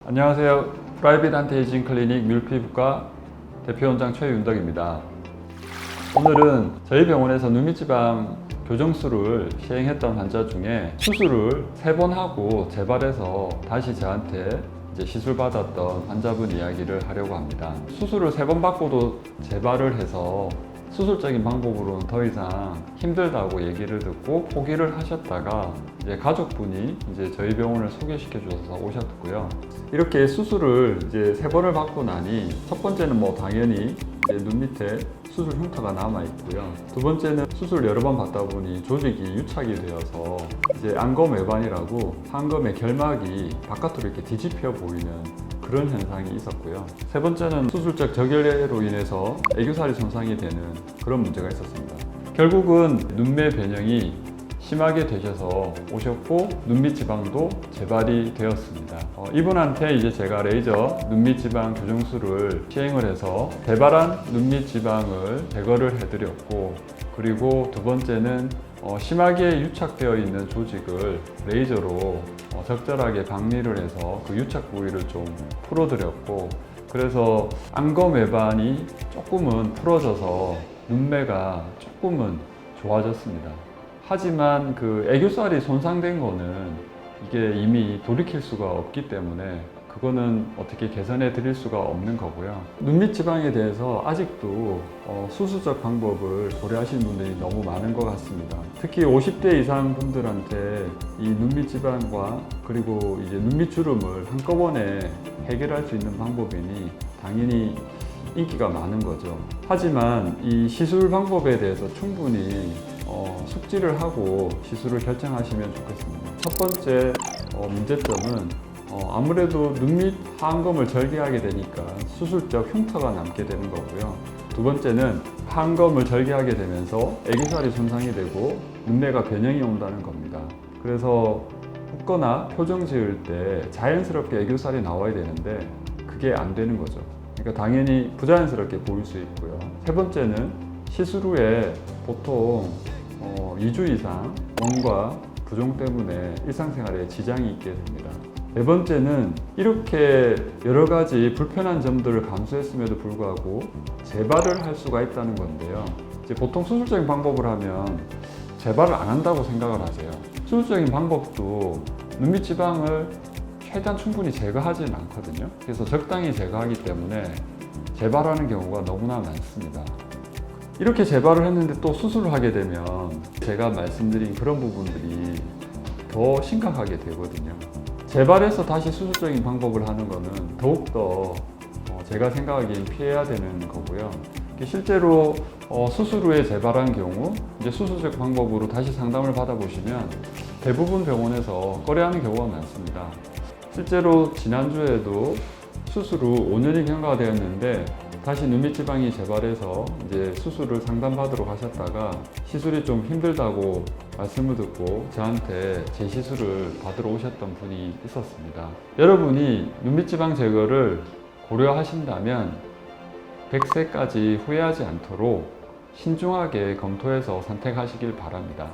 안녕하세요. 프라이빗 안티에이징 클리닉 뮬피부과 대표원장 최윤덕입니다. 오늘은 저희 병원에서 눈밑지방 교정술을 시행했던 환자 중에 수술을 3번 하고 재발해서 다시 저한테 시술 받았던 환자분 이야기를 하려고 합니다. 수술을 3번 받고도 재발을 해서 수술적인 방법으로는 더 이상 힘들다고 얘기를 듣고 포기를 하셨다가 가족분이 저희 병원을 소개시켜 주셔서 오셨고요. 이렇게 수술을 3번을 받고 나니 첫 번째는 당연히 눈 밑에 수술 흉터가 남아 있고요. 두 번째는 수술 여러 번 받다 보니 조직이 유착이 되어서 안검 외반이라고 안검의 결막이 바깥으로 이렇게 뒤집혀 보이는 그런 현상이 있었고요. 세 번째는 수술적 적혈로 인해서 애교살이 손상이 되는 그런 문제가 있었습니다. 결국은 눈매 변형이 심하게 되셔서 오셨고 눈밑 지방도 재발이 되었습니다. 이분한테 제가 레이저 눈밑 지방 교정술을 시행을 해서 재발한 눈밑 지방을 제거를 해드렸고, 그리고 두 번째는 심하게 유착되어 있는 조직을 레이저로 적절하게 박리를 해서 그 유착 부위를 좀 풀어드렸고, 그래서 안검 외반이 조금은 풀어져서 눈매가 조금은 좋아졌습니다. 하지만 그 애교살이 손상된 거는 이게 이미 돌이킬 수가 없기 때문에 그거는 어떻게 개선해 드릴 수가 없는 거고요. 눈밑 지방에 대해서 아직도 수술적 방법을 고려하시는 분들이 너무 많은 것 같습니다. 특히 50대 이상 분들한테 이 눈밑 지방과 그리고 눈밑 주름을 한꺼번에 해결할 수 있는 방법이니 당연히 인기가 많은 거죠. 하지만 이 시술 방법에 대해서 충분히 숙지를 하고 시술을 결정하시면 좋겠습니다. 첫 번째 문제점은 아무래도 눈밑 하안검을 절개하게 되니까 수술적 흉터가 남게 되는 거고요. 두 번째는 하안검을 절개하게 되면서 애교살이 손상이 되고 눈매가 변형이 온다는 겁니다. 그래서 웃거나 표정 지을 때 자연스럽게 애교살이 나와야 되는데 그게 안 되는 거죠. 그러니까 당연히 부자연스럽게 보일 수 있고요. 세 번째는 시술 후에 보통 2주 이상 원과 부종 때문에 일상생활에 지장이 있게 됩니다. 네 번째는 이렇게 여러 가지 불편한 점들을 감수했음에도 불구하고 재발을 할 수가 있다는 건데요. 보통 수술적인 방법을 하면 재발을 안 한다고 생각을 하세요. 수술적인 방법도 눈밑 지방을 최대한 충분히 제거하지는 않거든요. 그래서 적당히 제거하기 때문에 재발하는 경우가 너무나 많습니다. 이렇게 재발을 했는데 또 수술을 하게 되면 제가 말씀드린 그런 부분들이 더 심각하게 되거든요. 재발해서 다시 수술적인 방법을 하는 거는 더욱더 제가 생각하기엔 피해야 되는 거고요. 실제로 수술 후에 재발한 경우 수술적 방법으로 다시 상담을 받아보시면 대부분 병원에서 꺼려하는 경우가 많습니다. 실제로 지난주에도 수술 후 5년이 경과가 되었는데 다시 눈밑 지방이 재발해서 수술을 상담받으러 가셨다가 시술이 좀 힘들다고 말씀을 듣고 저한테 재시술을 받으러 오셨던 분이 있었습니다. 여러분이 눈밑 지방 제거를 고려하신다면 100세까지 후회하지 않도록 신중하게 검토해서 선택하시길 바랍니다.